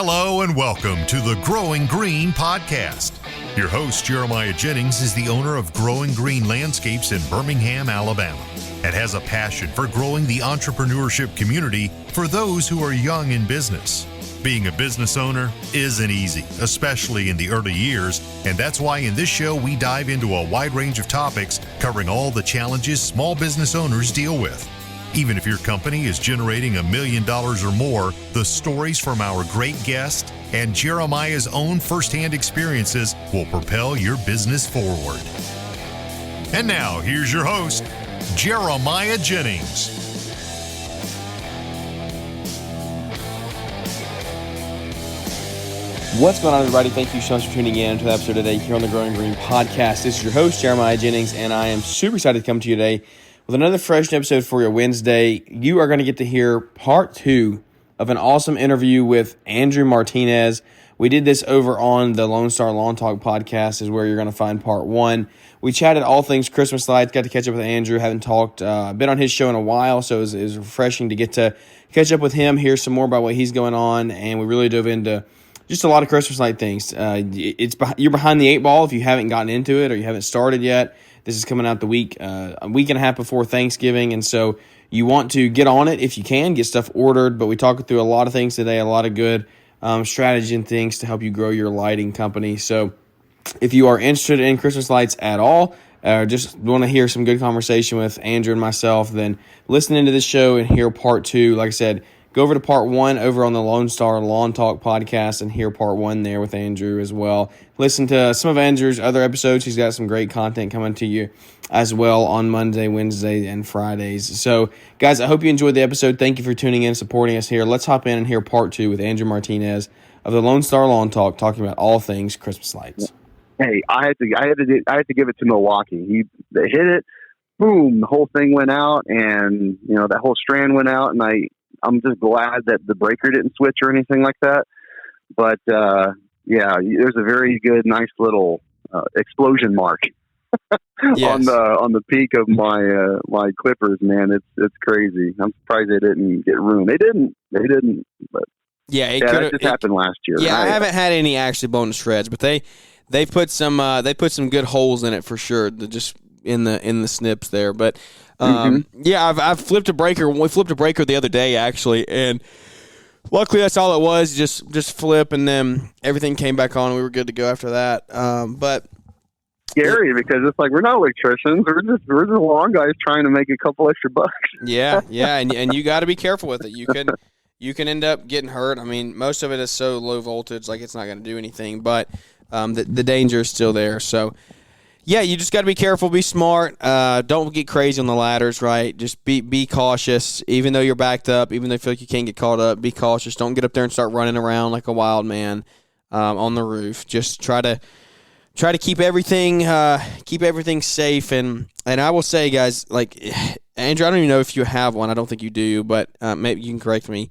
Hello and welcome to the Growing Green podcast. Your host, Jeremiah Jennings, is the owner of Growing Green Landscapes in Birmingham, Alabama, and has a passion for growing the entrepreneurship community for those who are young in business. Being a business owner isn't easy, especially in the early years, and that's why in this show we dive into a wide range of topics covering all the challenges small business owners deal with. Even if your company is generating $1 million or more, the stories from our great guest and Jeremiah's own firsthand experiences will propel your business forward. And now, here's your host, Jeremiah Jennings. What's going on, everybody? Thank you so much for tuning in to the episode today here on the Growing Green podcast. This is your host, Jeremiah Jennings, and I am super excited to come to you today with another fresh episode for your Wednesday. You are going to get to hear part 2 of an awesome interview with Andrew Martinez. We did this over on the Lone Star Lawn Talk podcast, is where you're going to find part 1. We chatted all things Christmas lights, got to catch up with Andrew. Haven't been on his show in a while, so it was refreshing to get to catch up with him, hear some more about what he's going on, and we really dove into just a lot of Christmas light things. You're behind the 8 ball if you haven't gotten into it or you haven't started yet. This is coming out a week and a half before Thanksgiving, and so you want to get on it if you can, get stuff ordered. But we talked through a lot of things today, a lot of good strategy and things to help you grow your lighting company. So if you are interested in Christmas lights at all, or just want to hear some good conversation with Andrew and myself, then listen into this show and hear part 2. Like I said, go over to part 1 over on the Lone Star Lawn Talk podcast and hear part 1 there with Andrew as well. Listen to some of Andrew's other episodes. He's got some great content coming to you as well on Monday, Wednesday, and Fridays. So, guys, I hope you enjoyed the episode. Thank you for tuning in and supporting us here. Let's hop in and hear part 2 with Andrew Martinez of the Lone Star Lawn Talk, talking about all things Christmas lights. Hey, I had to give it to Milwaukee. They hit it, boom, the whole thing went out, and that whole strand went out, and I'm just glad that the breaker didn't switch or anything like that. But yeah, there's a very good, nice little explosion mark Yes. on the peak of my clippers. Man, it's crazy. I'm surprised they didn't get ruined. They didn't. But yeah, that just happened last year. Yeah, I haven't had any actually blown to shreds, but they put some good holes in it for sure. Just in the snips there, but. Yeah, I've flipped a breaker. We flipped a breaker the other day, actually, and luckily that's all it was. Just flip, and then everything came back on. We were good to go after that. But scary because it's like we're not electricians. We're just lawn guys trying to make a couple extra bucks. Yeah, and you got to be careful with it. You can end up getting hurt. I mean, most of it is so low voltage, like it's not going to do anything, but the danger is still there. So. Yeah, you just got to be careful, be smart. Don't get crazy on the ladders, right? Just be cautious. Even though you're backed up, even though you feel like you can't get caught up, be cautious. Don't get up there and start running around like a wild man on the roof. Just try to keep everything safe. And I will say, guys, like Andrew, I don't even know if you have one. I don't think you do, but maybe you can correct me.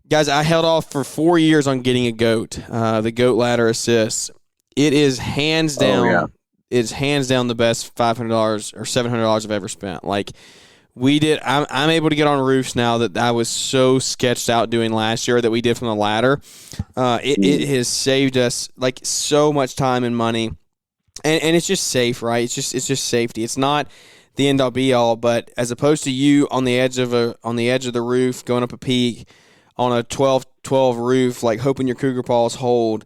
Guys, I held off for 4 years on getting a goat, the goat ladder assist. It is hands down. Oh, yeah. It's hands down the best $500 or $700 I've ever spent. Like we did, I'm able to get on roofs now that I was so sketched out doing last year that we did from the ladder. It has saved us like so much time and money, and it's just safe, right? It's just safety. It's not the end all be all, but as opposed to you on the edge of the roof going up a peak on a 12 roof, like hoping your cougar paws hold.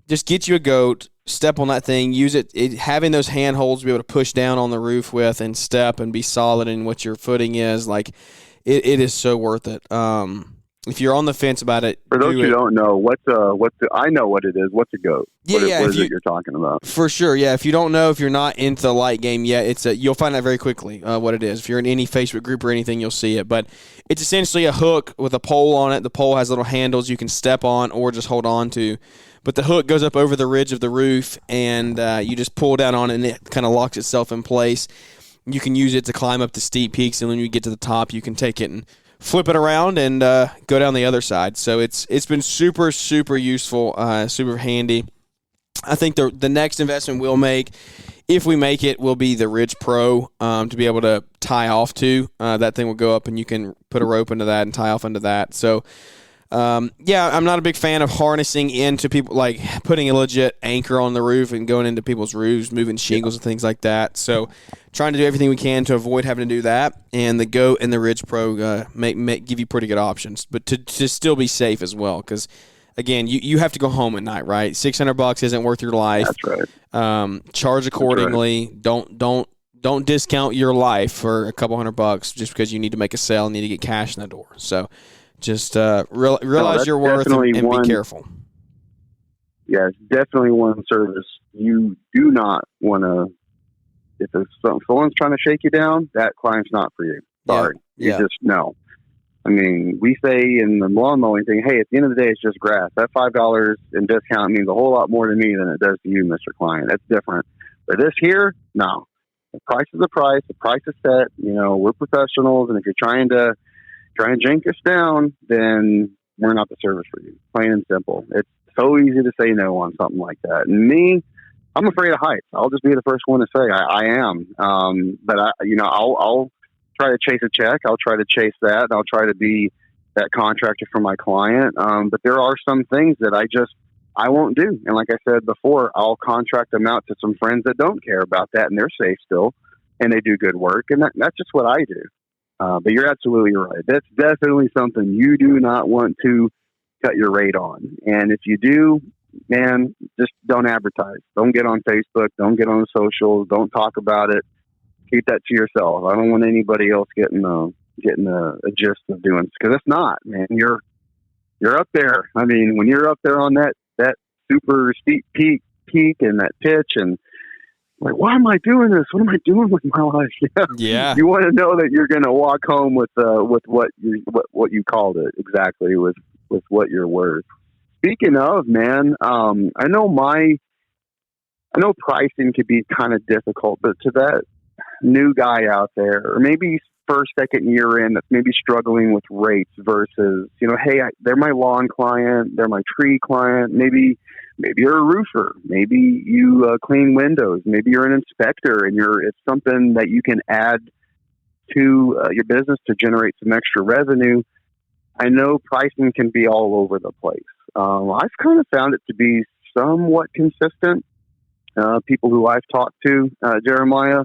Just get you a goat. Step on that thing, use it, having those handholds to be able to push down on the roof with and step and be solid in what your footing is, like it is so worth it. If you're on the fence about it, for those who don't know, I know what it is. What's a goat? Yeah, what is it you're talking about? For sure, yeah. If you don't know, if you're not into the light game yet, you'll find out very quickly what it is. If you're in any Facebook group or anything, you'll see it. But it's essentially a hook with a pole on it. The pole has little handles you can step on or just hold on to. But the hook goes up over the ridge of the roof, and you just pull down on it, and it kind of locks itself in place. You can use it to climb up the steep peaks, and when you get to the top, you can take it and flip it around and go down the other side. So it's been super, super useful, super handy. I think the next investment we'll make, if we make it, will be the Ridge Pro to be able to tie off to. That thing will go up, and you can put a rope into that and tie off into that. So Yeah, I'm not a big fan of harnessing into people, like putting a legit anchor on the roof and going into people's roofs, moving shingles and things like that. So trying to do everything we can to avoid having to do that. And the Goat and the Ridge Pro give you pretty good options, but to still be safe as well, because again, you have to go home at night, right? $600 isn't worth your life. That's right. Charge accordingly. Right. Don't discount your life for a couple $100 just because you need to make a sale and need to get cash in the door. So just realize your worth and be careful. Yeah, it's definitely one service you do not want to. If someone's trying to shake you down, that client's not for you. Sorry, you just no. I mean, we say in the lawn mowing thing, hey, at the end of the day, it's just grass. That $5 in discount means a whole lot more to me than it does to you, Mr. Client. That's different. But this here, no. The price is the price. The price is set. You know, we're professionals, and if you're trying to jank us down, then we're not the service for you. Plain and simple. It's so easy to say no on something like that. And me, I'm afraid of heights. I'll just be the first one to say I am. But I'll try to chase a check. I'll try to chase that. I'll try to be that contractor for my client. But there are some things that I won't do. And like I said before, I'll contract them out to some friends that don't care about that, and they're safe still, and they do good work. And that's just what I do. But you're absolutely right. That's definitely something you do not want to cut your rate on. And if you do, man, just don't advertise. Don't get on Facebook. Don't get on the socials. Don't talk about it. Keep that to yourself. I don't want anybody else getting a gist of doing this, because it's not, man. You're up there. I mean, when you're up there on that super steep peak and that pitch, and like, why am I doing this? What am I doing with my life? Yeah. You want to know that you're going to walk home with what you called it exactly, with what you're worth. Speaking of, man, I know pricing could be kind of difficult, but to that new guy out there, or maybe first, second year in, that's maybe struggling with rates versus, hey, they're my lawn client, they're my tree client. Maybe you're a roofer. Maybe you clean windows. Maybe you're an inspector, and it's something that you can add to your business to generate some extra revenue. I know pricing can be all over the place. I've kind of found it to be somewhat consistent. People who I've talked to, Jeremiah.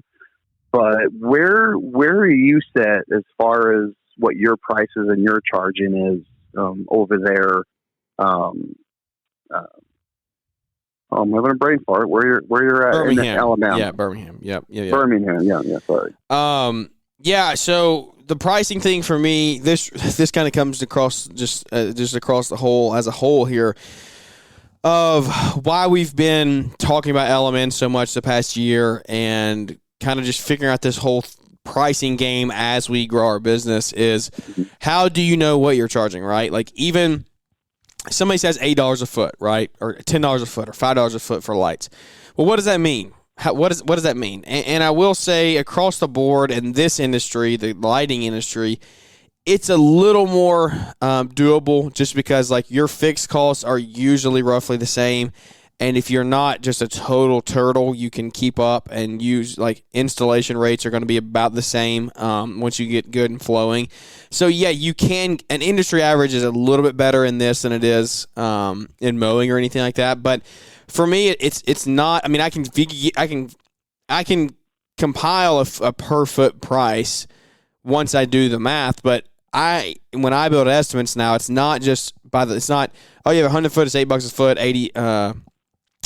But where are you set as far as what your prices and your charging is over there? I'm having a brain fart. Where you're at? Birmingham, in Alabama? Yeah, Birmingham. Yep. Yeah. Birmingham. Yeah. Sorry. Yeah. So the pricing thing for me, this kind of comes across just across the whole as a whole here, of why we've been talking about LMN so much the past year, and kind of just figuring out this whole pricing game as we grow our business is, how do you know what you're charging, right? Like, even somebody says $8 a foot, right? Or $10 a foot or $5 a foot for lights. Well, what does that mean? What does that mean? And I will say, across the board in this industry, the lighting industry, it's a little more doable, just because like your fixed costs are usually roughly the same. And if you're not just a total turtle, you can keep up and use, like, installation rates are going to be about the same once you get good and flowing. So, yeah, you can – an industry average is a little bit better in this than it is in mowing or anything like that. But for me, it's not – I mean, I can compile a per-foot price once I do the math. But when I build estimates now, it's not just it's not, oh, you have 100 foot, it's $8 a foot,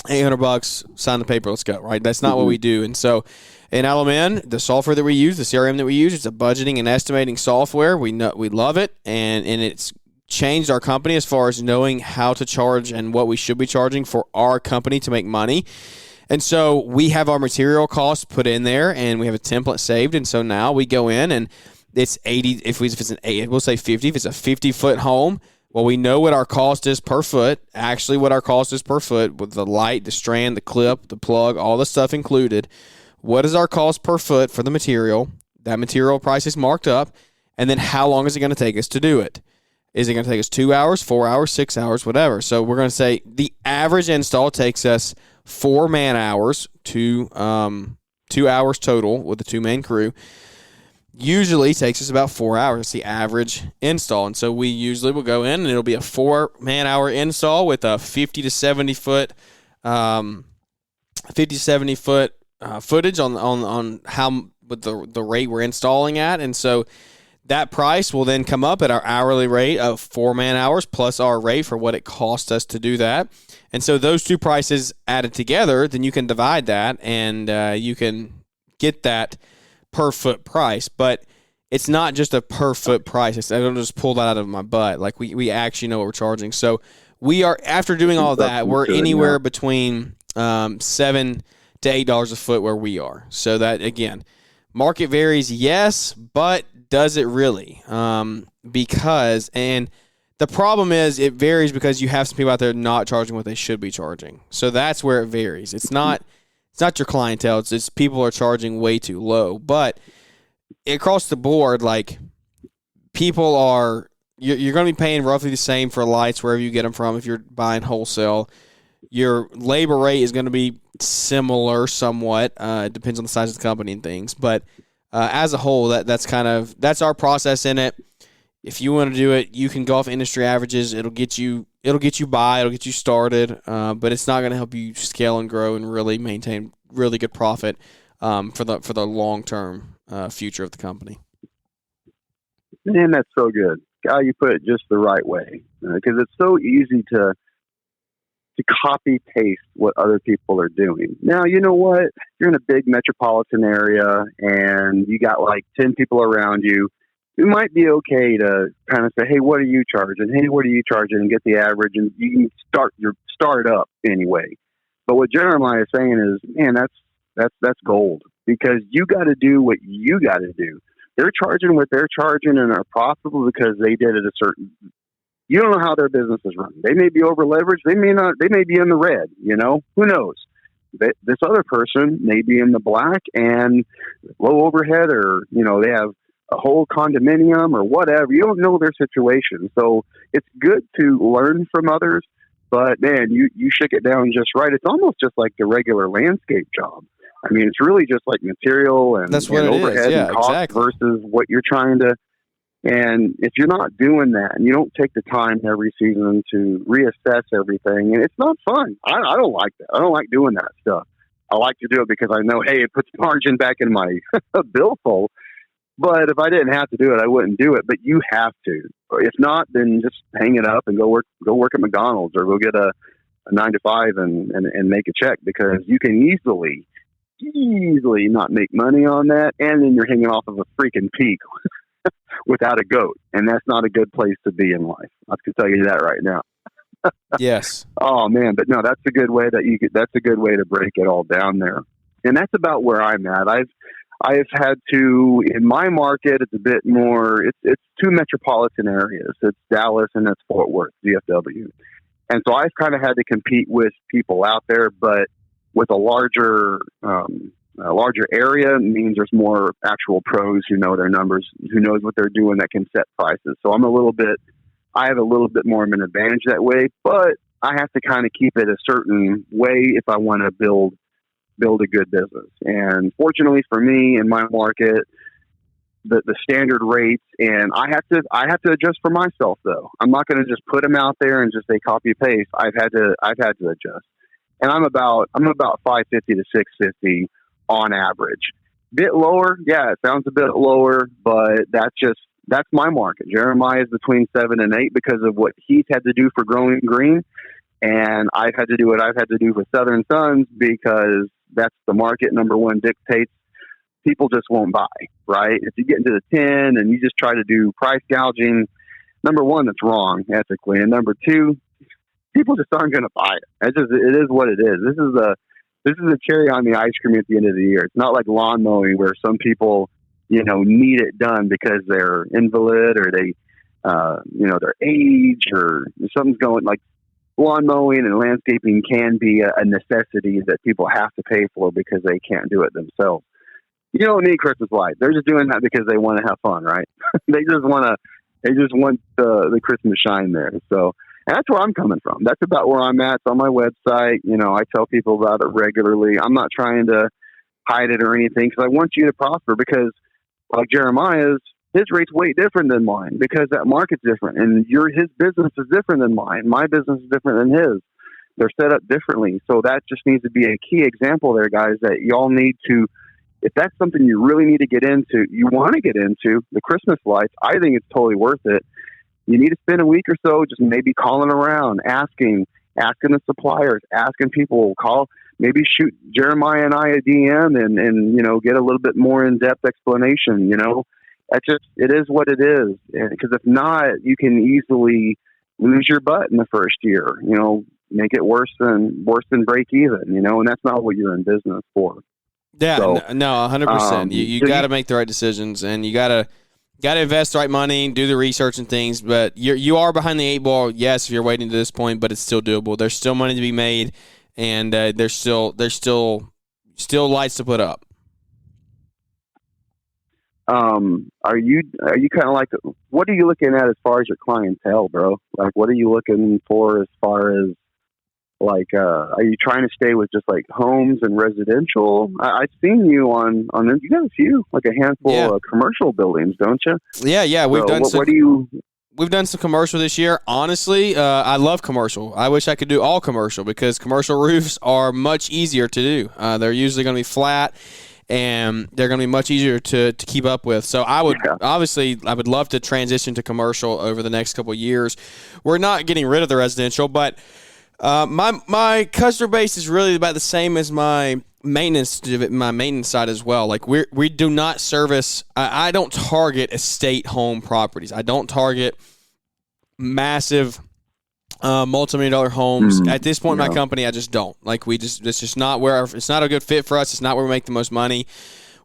$800, sign the paper, let's go, right? That's not what we do. And so in LMN, the software that we use, the CRM that we use, it's a budgeting and estimating software. We love it, and it's changed our company as far as knowing how to charge and what we should be charging for our company to make money. And so we have our material costs put in there, and we have a template saved. And so now we go in, and it's 80. If it's an 8, we'll say 50. If it's a 50-foot home, well, we know what our cost is per foot, actually what our cost is per foot, with the light, the strand, the clip, the plug, all the stuff included. What is our cost per foot for the material? That material price is marked up. And then how long is it going to take us to do it? Is it going to take us 2 hours, 4 hours, 6 hours, whatever? So we're going to say the average install takes us 4 man hours, 2 hours total with the 2-man crew. usually takes us about 4 hours. It's the average install. And so we usually will go in and it'll be a 4-man-hour install with a 50 to 70 foot footage on how with the rate we're installing at. And so that price will then come up at our hourly rate of 4-man hours plus our rate for what it cost us to do that. And so those two prices added together, then you can divide that and you can get that per foot price. But it's not just a per foot price. I don't just pull that out of my butt. Like we actually know what we're charging. So we are, after doing all that, we're anywhere between $7 to $8 a foot where we are. So that, again, market varies, yes, but does it really? Because, and the problem is it varies because you have some people out there not charging what they should be charging. So that's where it varies. It's not your clientele. It's people are charging way too low. But across the board, like, people are, you're going to be paying roughly the same for lights wherever you get them from if you're buying wholesale. Your labor rate is going to be similar somewhat. It depends on the size of the company and things. But as a whole, that's our process in it. If you want to do it, you can go off industry averages. It'll get you by. It'll get you started. But it's not going to help you scale and grow and really maintain really good profit for the long term future of the company. Man, that's so good. God, you put it just the right way, because it's so easy to copy paste what other people are doing. Now, you know what? You're in a big metropolitan area and you got like 10 people around you. It might be okay to kind of say, hey, what are you charging? Hey, what are you charging? And get the average, and you can start up anyway. But what Jeremiah is saying is, man, that's gold, because you got to do what you got to do. They're charging what they're charging and are profitable because they did it a certain. You don't know how their business is run. They may be over leveraged. They may not. They may be in the red. You know, who knows? This other person may be in the black and low overhead, or they have a whole condominium or whatever. You don't know their situation, so it's good to learn from others. But man, you shook it down just right. It's almost just like the regular landscape job. I mean, it's really just like material and, that's what and overhead and cost exactly. versus what you're trying to. And if you're not doing that and you don't take the time every season to reassess everything, and it's not fun. I don't like that. I don't like doing that stuff. I like to do it because I know, hey, it puts margin back in my billfold. But if I didn't have to do it, I wouldn't do it. But you have to. If not, then just hang it up and go work at McDonald's, or go get a 9-to-5 and make a check, because you can easily not make money on that. And then you're hanging off of a freaking peak without a goat, and that's not a good place to be in life. I can tell you that right now. Yes. Oh man, but no, that's a good way that's a good way to break it all down there. And that's about where I'm at. I've had to, in my market, it's a bit more, it's two metropolitan areas. It's Dallas and it's Fort Worth, DFW. And so I've kind of had to compete with people out there, but with a larger area means there's more actual pros who know their numbers, who knows what they're doing, that can set prices. So I have a little bit more of an advantage that way, but I have to kind of keep it a certain way if I want to build a good business. And fortunately for me in my market, the standard rates, and I have to adjust for myself though. I'm not going to just put them out there and just say copy paste. I've had to adjust. And I'm about 550 to 650 on average. Bit lower, yeah, it sounds a bit lower, but that's my market. Jeremiah is between 7 and 8 because of what he's had to do for growing green, and I've had to do what I've had to do for Southern Suns because that's the market. Number one dictates. People just won't buy, right? If you get into the 10 and you just try to do price gouging, number one, that's wrong ethically, and number two, people just aren't going to buy it. It is what it is. This is a cherry on the ice cream at the end of the year. It's not like lawn mowing where some people, need it done because they're invalid or they, their age or something's going. Like, lawn mowing and landscaping can be a necessity that people have to pay for because they can't do it themselves. You don't need Christmas lights. They're just doing that because they want to have fun, right? They just want the Christmas shine there. So, and that's where I'm coming from. That's about where I'm at. It's on my website. I tell people about it regularly. I'm not trying to hide it or anything because I want you to prosper, because like Jeremiah's, his rate's way different than mine because that market's different, and his business is different than mine. My business is different than his. They're set up differently. So that just needs to be a key example there, guys, that y'all need to, if that's something you really need to get into, you want to get into, the Christmas lights, I think it's totally worth it. You need to spend a week or so just maybe calling around, asking the suppliers, asking people, maybe shoot Jeremiah and I a DM and get a little bit more in-depth explanation, it is what it is. Because if not, you can easily lose your butt in the first year, make it worse than break even, and that's not what you're in business for. Yeah, so, no, 100%. You got to make the right decisions, and you got to invest the right money, do the research and things. But you are behind the eight ball, yes, if you're waiting to this point, but it's still doable. There's still money to be made, and there's still lights to put up. Are you kind of like, what are you looking at as far as your clientele, bro? Like, what are you looking for as far as, like, are you trying to stay with just like homes and residential? I've seen you on you got a few, like a handful of commercial buildings, don't you? Yeah. We've done some. What do you? We've done some commercial this year. Honestly, I love commercial. I wish I could do all commercial because commercial roofs are much easier to do. They're usually going to be flat, and they're going to be much easier to keep up with. So I would love to transition to commercial over the next couple of years. We're not getting rid of the residential, but my customer base is really about the same as my maintenance side as well. Like we do not service. I don't target estate home properties. I don't target massive multi-million-dollar homes. At this point in my company, I just don't. Like it's just not it's not a good fit for us. It's not where we make the most money.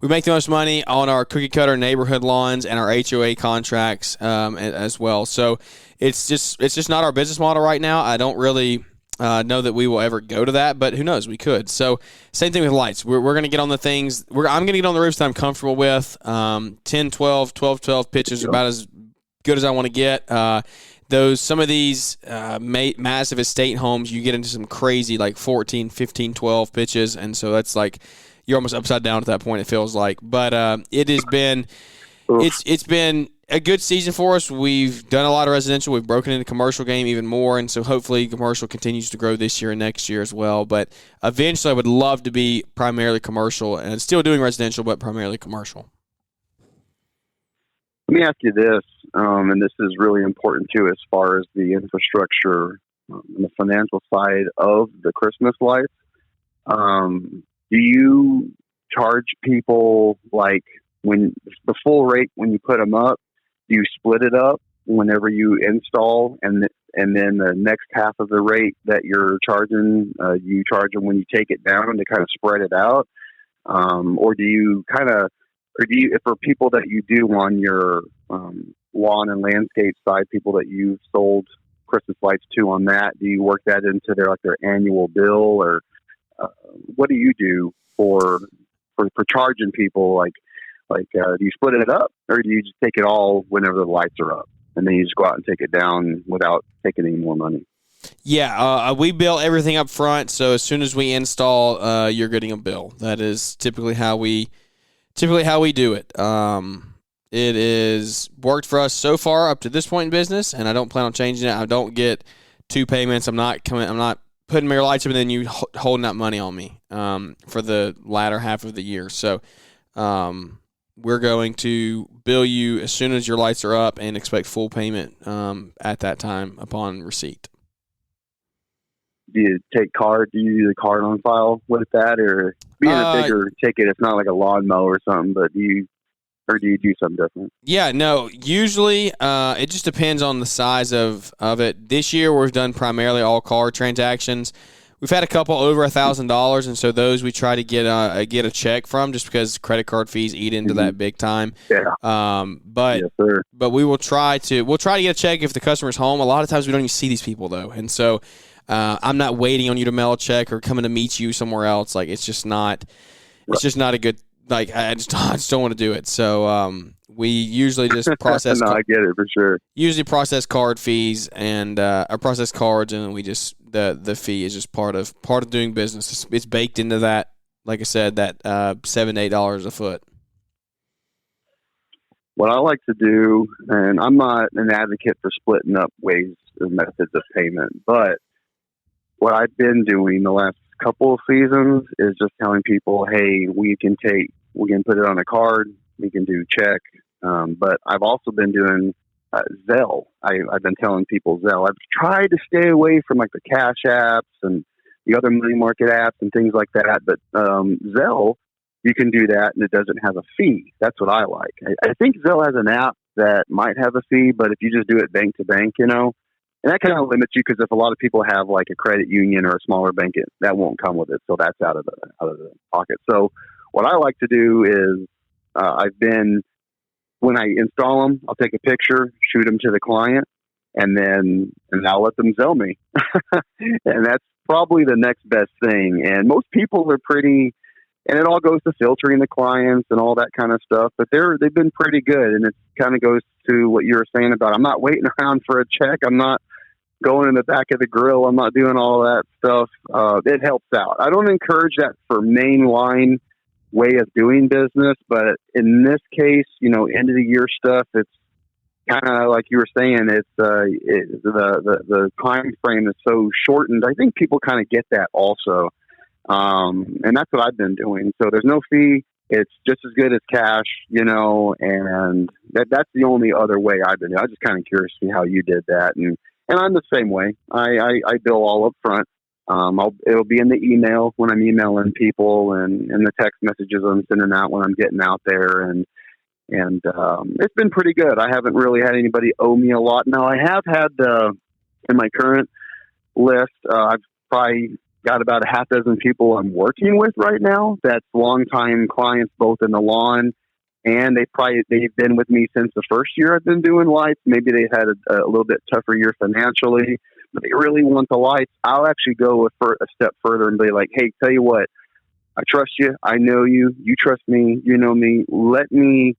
We make the most money on our cookie cutter neighborhood lawns and our HOA contracts as well. So it's just not our business model right now. I don't really know that we will ever go to that, but who knows? We could. So same thing with lights. We're going to get on the things. I'm going to get on the roofs that I'm comfortable with. 10, 12, 12, 12 pitches are about as good as I want to get. Some of these massive estate homes, you get into some crazy like 14, 15, 12 pitches, and so that's like you're almost upside down at that point, it feels like. But it has been it's been a good season for us. We've done a lot of residential. We've broken into commercial game even more, and so hopefully commercial continues to grow this year and next year as well. But eventually I would love to be primarily commercial and still doing residential, but primarily commercial. Let me ask you this, and this is really important too as far as the infrastructure and the financial side of the Christmas lights. Do you charge people like when the full rate when you put them up? Do you split it up whenever you install, and then the next half of the rate that you're charging, you charge them when you take it down to kind of spread it out, or do you for people that you do on your lawn and landscape side, people that you've sold Christmas lights to on that, do you work that into their annual bill, or what do you do for charging people? Do you split it up, or do you just take it all whenever the lights are up, and then you just go out and take it down without taking any more money? Yeah, we bill everything up front, so as soon as we install, you're getting a bill. That is typically how we do it. It is worked for us so far up to this point in business, and I don't plan on changing it. I don't get two payments. I'm not putting your lights up and then you holding that money on me for the latter half of the year. So we're going to bill you as soon as your lights are up and expect full payment at that time upon receipt. Do you take card? Do you use a card on file with that, or being a bigger ticket? It's not like a lawnmower or something, but do you do something different? Yeah, no. Usually, it just depends on the size of it. This year, we've done primarily all card transactions. We've had a couple over $1,000, and so those we try to get a check from, just because credit card fees eat into that big time. Yeah. But yes, sir. But we'll try to get a check if the customer's home. A lot of times we don't even see these people though, and so I'm not waiting on you to mail a check or coming to meet you somewhere else. Like it's just not a good. Like I just don't want to do it. So we usually just process. No, I get it for sure. Usually process card fees and or process cards, and then we just the fee is just part of doing business. It's baked into that. Like I said, that $7 to $8 a foot. what I like to do, and I'm not an advocate for splitting up ways or methods of payment, but what I've been doing the last couple of seasons is just telling people, hey, we can put it on a card, we can do check. But I've also been doing Zelle. I've been telling people Zelle. I've tried to stay away from like the cash apps and the other money market apps and things like that. But Zelle, you can do that and it doesn't have a fee. That's what I like. I think Zelle has an app that might have a fee, but if you just do it bank to bank, and that kind of limits you, because if a lot of people have like a credit union or a smaller bank, that won't come with it. So that's out of the pocket. So what I like to do is when I install them, I'll take a picture, shoot them to the client, and I'll let them Zelle me. And that's probably the next best thing. And most people are pretty, and it all goes to filtering the clients and all that kind of stuff, but they've been pretty good. And it kind of goes to what you were saying about, I'm not waiting around for a check. I'm not going in the back of the grill. I'm not doing all that stuff. It helps out. I don't encourage that for mainline way of doing business, but in this case, end of the year stuff, it's kind of like you were saying, the time frame is so shortened. I think people kind of get that also. And that's what I've been doing. So there's no fee. It's just as good as cash, and that's the only other way I've been doing. I was just kind of curious to see how you did that. And I'm the same way. I bill all up front. It'll be in the email when I'm emailing people, and the text messages I'm sending out when I'm getting out there, and it's been pretty good. I haven't really had anybody owe me a lot. Now I have had in my current list, I've probably got about a half dozen people I'm working with right now. That's longtime clients, both in the lawn, and they've been with me since the first year I've been doing lights. Maybe they've had a little bit tougher year financially, but they really want the lights. I'll actually go a step further and be like, hey, tell you what, I trust you. I know you. You trust me. You know me. Let me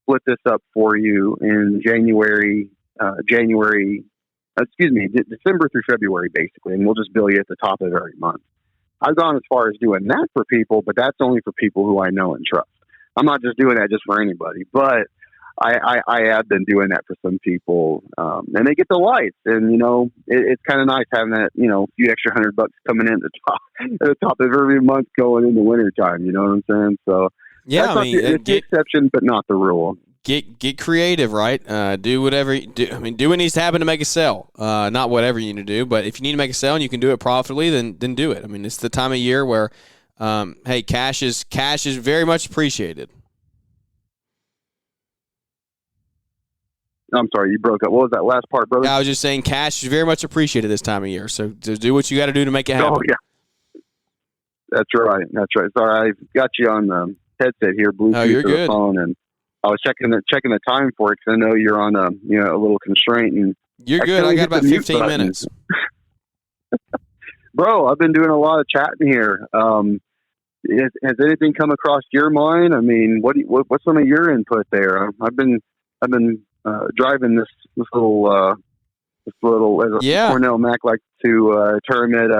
split this up for you in December through February, basically, and we'll just bill you at the top of every month. I've gone as far as doing that for people, but that's only for people who I know and trust. I'm not just doing that just for anybody, but I have been doing that for some people, and they get the lights, and it's kind of nice having that few extra $100 coming in at the top of every month going into winter time. You know what I'm saying? So yeah, it's the exception, but not the rule. Get creative, right? Do whatever. Do what needs to happen to make a sale. Not whatever you need to do, but if you need to make a sale and you can do it profitably, then do it. I mean, it's the time of year where, hey, cash is very much appreciated. I'm sorry, you broke up. What was that last part, brother? I was just saying cash is very much appreciated this time of year. So just do what you got to do to make it happen. Oh, yeah. That's right. Sorry, I got you on the headset here, Bluetooth you're to good. the phone, and I was checking the time for it because I know you're on a little constraint. And you're good. I got about 15 minutes. Bro, I've been doing a lot of chatting here. Has anything come across your mind? I mean, what's some of your input there? I've been driving this little as Cornell Mac like to term it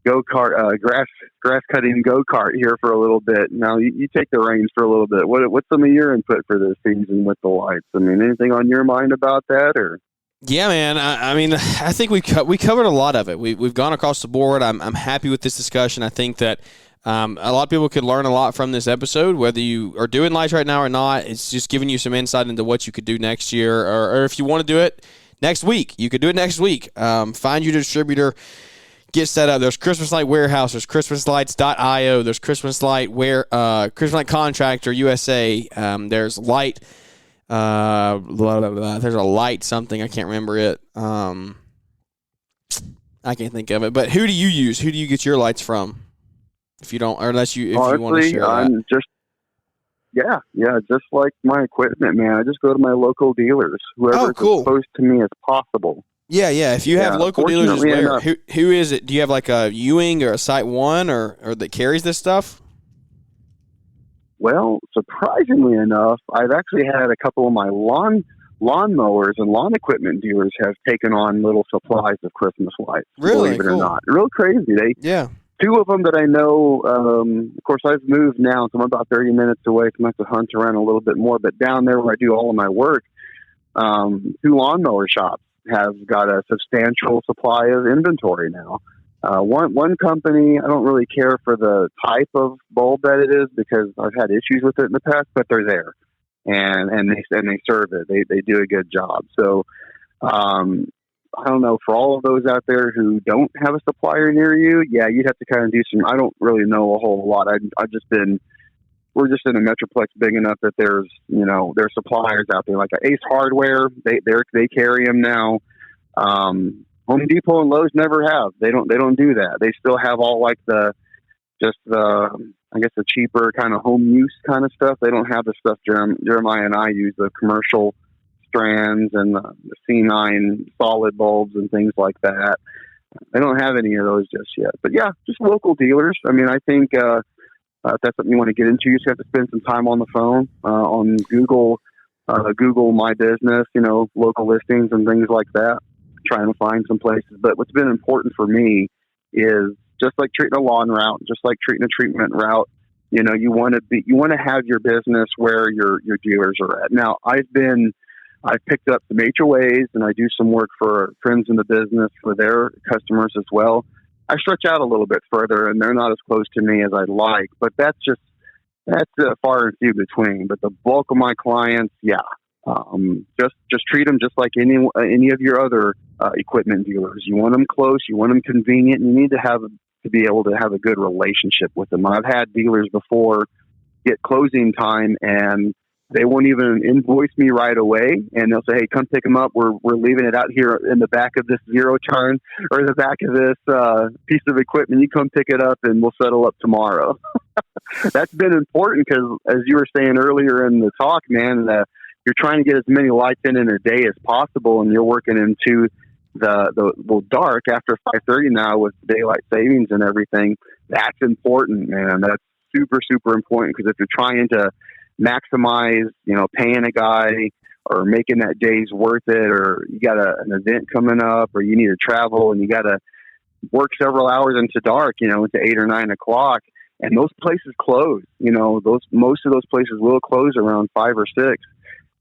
go-kart, grass cutting go-kart here for a little bit. Now you take the reins for a little bit. What's some of your input for this season with the lights? I mean, anything on your mind about that, or? Yeah, man. I mean, I think we covered a lot of it. We've gone across the board. I'm happy with this discussion. I think that a lot of people could learn a lot from this episode, whether you are doing lights right now or not. It's just giving you some insight into what you could do next year, or if you want to do it next week, you could do it next week. Find your distributor, get set up. There's Christmas Light Warehouse, there's ChristmasLights.io, there's Christmas Light Christmas Light Contractor USA. There's Light. There's a light something. I can't remember it. I can't think of it. But who do you use? Who do you get your lights from? If you don't, or unless you, if honestly, you want to share that. Just like my equipment, man. I just go to my local dealers, whoever is as close to me as possible. Yeah. If you have local dealers, who is it? Do you have like a Ewing or a Site One or that carries this stuff? Well, surprisingly enough, I've actually had a couple of my lawn mowers and lawn equipment dealers have taken on little supplies of Christmas lights. Really? Believe it or not. Real crazy. They two of them that I know, of course, I've moved now, so I'm about 30 minutes away, so I have to hunt around a little bit more. But down there where I do all of my work, two lawnmower shops have got a substantial supply of inventory now. One company, I don't really care for the type of bulb that it is because I've had issues with it in the past, but they're there, and they serve it. They do a good job. So I don't know, for all of those out there who don't have a supplier near you, yeah, you'd have to kind of do some. I don't really know a whole lot. We're just in a metroplex big enough that there's suppliers out there like Ace Hardware. They carry them now. Home Depot and Lowe's never have. They don't do that. They still have all like the cheaper kind of home use kind of stuff. They don't have the stuff Jeremiah and I use, the commercial strands and the C9 solid bulbs and things like that. They don't have any of those just yet. But yeah, just local dealers. I mean, I think if that's something you want to get into, you just have to spend some time on the phone, on Google My Business, local listings and things like that, trying to find some places. But what's been important for me is just like treating a lawn route, just like treating a treatment route. You want to have your business where your dealers are at. Now, I've picked up some HOAs and I do some work for friends in the business for their customers as well. I stretch out a little bit further and they're not as close to me as I'd like, but that's far and few between. But the bulk of my clients, yeah, just treat them just like any of your other equipment dealers. You want them close, you want them convenient, and you need to be able to have a good relationship with them. I've had dealers before get closing time and they won't even invoice me right away, and they'll say, "Hey, come pick them up. We're leaving it out here in the back of this zero turn or the back of this piece of equipment. You come pick it up, and we'll settle up tomorrow." That's been important because, as you were saying earlier in the talk, man, you're trying to get as many lights in a day as possible, and you're working into the dark after 5:30 now with daylight savings and everything. That's important, man. That's super, super important because if you're trying to maximize, paying a guy or making that day's worth it, or you got an event coming up, or you need to travel and you got to work several hours into dark, into 8 or 9 o'clock, and those places close. Most of those places will close around 5 or 6. If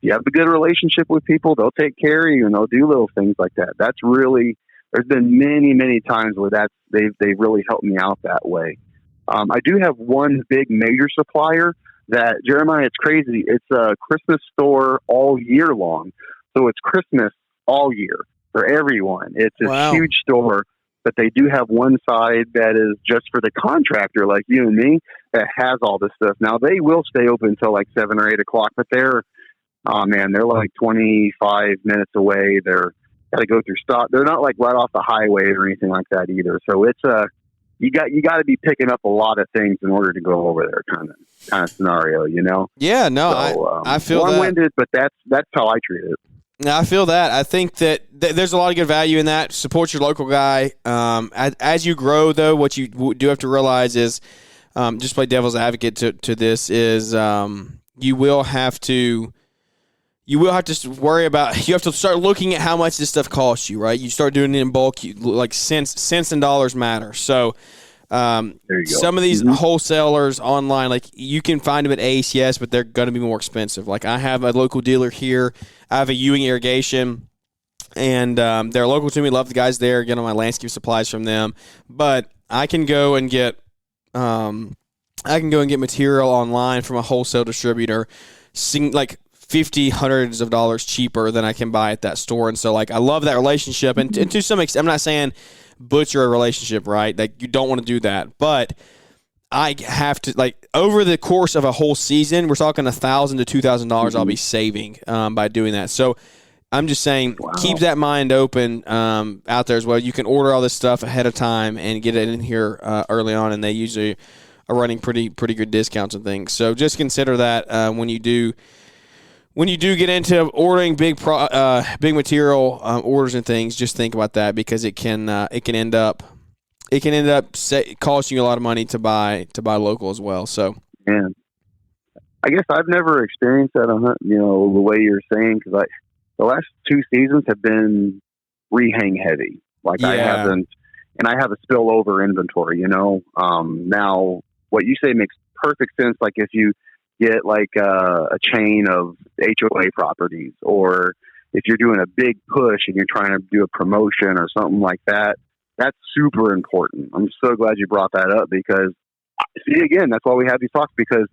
you have a good relationship with people, they'll take care of you and they'll do little things like that. That's really, there's been many, many times where they've really helped me out that way. I do have one big major supplier that, Jeremiah, it's crazy. It's a Christmas store all year long. So it's Christmas all year for everyone. It's a huge store, but they do have one side that is just for the contractor like you and me that has all this stuff. Now, they will stay open until like 7 or 8 o'clock, but they're like 25 minutes away. They're got to go through stop. They're not like right off the highway or anything like that either. So it's you got to be picking up a lot of things in order to go over there kind of scenario, Yeah, no, so, I feel long-winded, but that's how I treat it. I feel that. I think that there's a lot of good value in that. Support your local guy. As you grow, though, what you do have to realize is, just play devil's advocate to this, is you will have to worry about, you have to start looking at how much this stuff costs you, right? You start doing it in bulk, like cents and dollars matter. So some of these wholesalers online, like you can find them at Ace, yes, but they're going to be more expensive. Like I have a local dealer here. I have a Ewing Irrigation, and they're local to me. Love the guys there. Get all my landscape supplies from them. But I can go and get material online from a wholesale distributor, like hundreds of dollars cheaper than I can buy at that store. And so, like, I love that relationship. And to some extent, I'm not saying butcher a relationship, right? Like, you don't want to do that. But I have to, like, over the course of a whole season, we're talking $1,000 to $2,000 I'll be saving by doing that. So I'm just saying, keep that mind open out there as well. You can order all this stuff ahead of time and get it in here early on, and they usually are running pretty good discounts and things. So just consider that when you do get into ordering big material orders and things. Just think about that, because it can end up costing you a lot of money to buy local as well. So, yeah, I guess I've never experienced that on the way you're saying, because the last 2 seasons have been rehang heavy. Like I haven't, and I have a spillover inventory, now what you say makes perfect sense. Like if you get like a chain of HOA properties, or if you're doing a big push and you're trying to do a promotion or something like that, that's super important. I'm so glad you brought that up, because see, again, that's why we have these talks, because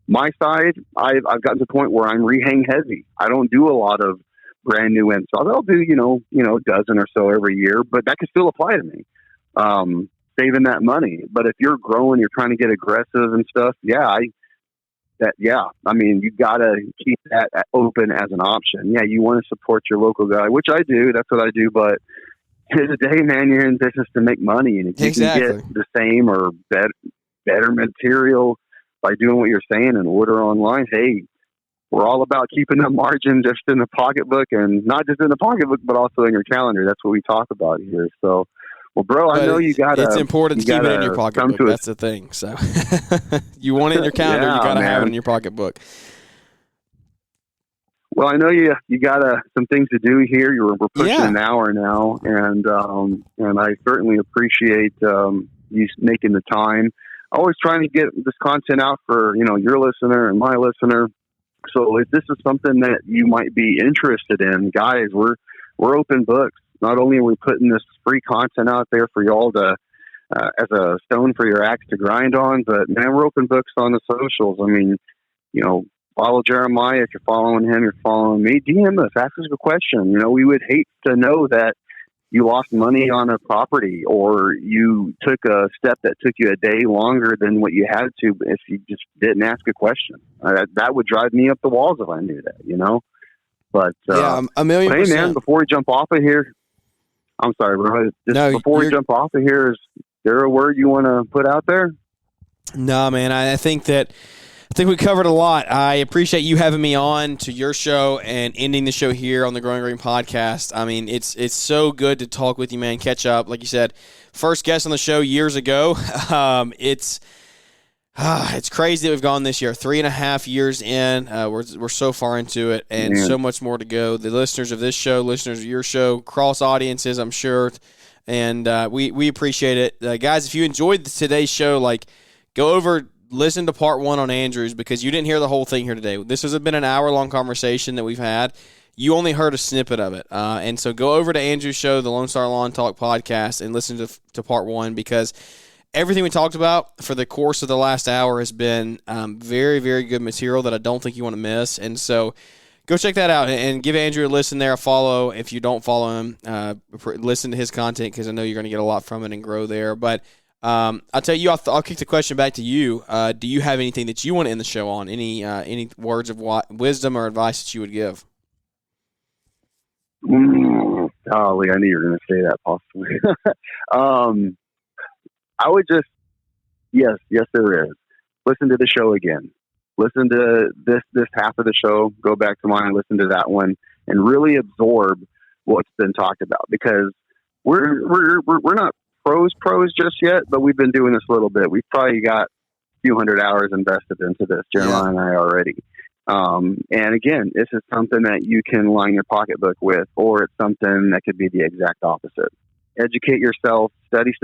my side, I've gotten to the point where I'm rehang heavy. I don't do a lot of brand new installs. I'll do, a dozen or so every year, but that can still apply to me. Saving that money. But if you're growing, you're trying to get aggressive and stuff. I mean, you gotta keep that open as an option. Yeah. You want to support your local guy, which I do. That's what I do. But end of the day, man, you're in business to make money. And if you can get the same or better material by doing what you're saying and order online, hey, we're all about keeping the margin just in the pocketbook, and not just in the pocketbook, but also in your calendar. That's what we talk about here. So, well, bro, I know you got to. It's important to keep it in your pocketbook. That's the thing. So, you want it in your calendar, you got to have it in your pocketbook. Well, I know you got some things to do here. We're pushing an hour now, and I certainly appreciate you making the time. Always trying to get this content out for your listener and my listener. So if this is something that you might be interested in, guys, we're open books. Not only are we putting this free content out there for y'all to as a stone for your axe to grind on, but man, we're open books on the socials. I mean, follow Jeremiah. If you're following him, you're following me. DM us, ask us a question. We would hate to know that you lost money on a property, or you took a step that took you a day longer than what you had to if you just didn't ask a question. That would drive me up the walls if I knew that, But a million hey, percent. man, before we jump off of here, I'm sorry, bro. Before we jump off of here, is there a word you want to put out there? No, man. I think we covered a lot. I appreciate you having me on to your show and ending the show here on the Growing Green podcast. I mean, it's so good to talk with you, man. Catch up, like you said, first guest on the show years ago. It's crazy that we've gone this year, 3.5 years in. We're so far into it, and so much more to go. The listeners of this show, listeners of your show, cross audiences, I'm sure, and we appreciate it, guys. If you enjoyed today's show, go over. Listen to part 1 on Andrew's, because you didn't hear the whole thing here today. This has been an hour-long conversation that we've had. You only heard a snippet of it. And so go over to Andrew's show, the Lone Star Lawn Talk podcast, and listen to part 1, because everything we talked about for the course of the last hour has been very, very good material that I don't think you want to miss. And so go check that out and give Andrew a listen there, a follow. If you don't follow him, listen to his content, because I know you're going to get a lot from it and grow there. But I'll tell you, I'll kick the question back to you. Do you have anything that you want to end the show on? Any words of wisdom or advice that you would give? Golly, I knew you were going to say that possibly. I would just, yes, there is. Listen to the show again. Listen to this half of the show. Go back to mine, listen to that one, and really absorb what's been talked about, because we're not pros just yet, but we've been doing this a little bit. We've probably got a few hundred hours invested into this, Jeremiah and I already. And again, this is something that you can line your pocketbook with, or it's something that could be the exact opposite. Educate yourself, study,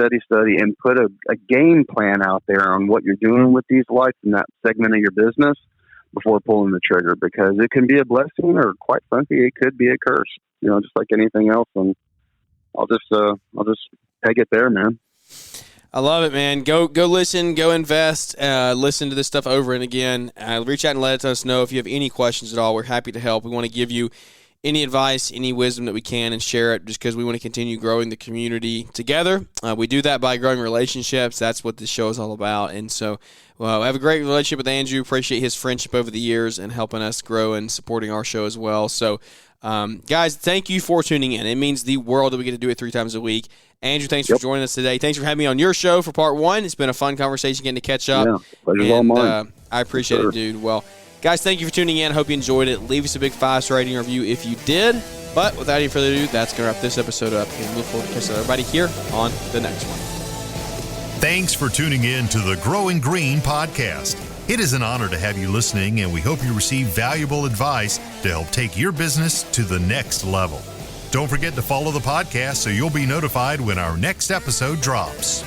and put a game plan out there on what you're doing with these lights in that segment of your business before pulling the trigger, because it can be a blessing, or quite frankly, it could be a curse, just like anything else. And I'll just peg it there, man. I love it, man. Go listen, go invest, listen to this stuff over and again. Reach out and let us know if you have any questions at all. We're happy to help. We want to give you any advice, any wisdom that we can, and share it, just because we want to continue growing the community together. We do that by growing relationships. That's what this show is all about. And so we have a great relationship with Andrew. Appreciate his friendship over the years and helping us grow and supporting our show as well. So, guys, thank you for tuning in. It means the world that we get to do it 3 times a week. Andrew, thanks for joining us today. Thanks for having me on your show for part 1. It's been a fun conversation getting to catch up. Yeah, pleasure's all mine. I appreciate it, dude. Well, guys, thank you for tuning in. Hope you enjoyed it. Leave us a big 5-star rating review if you did. But without any further ado, that's going to wrap this episode up. And look forward to catching everybody here on the next one. Thanks for tuning in to the Growing Green podcast. It is an honor to have you listening, and we hope you receive valuable advice to help take your business to the next level. Don't forget to follow the podcast so you'll be notified when our next episode drops.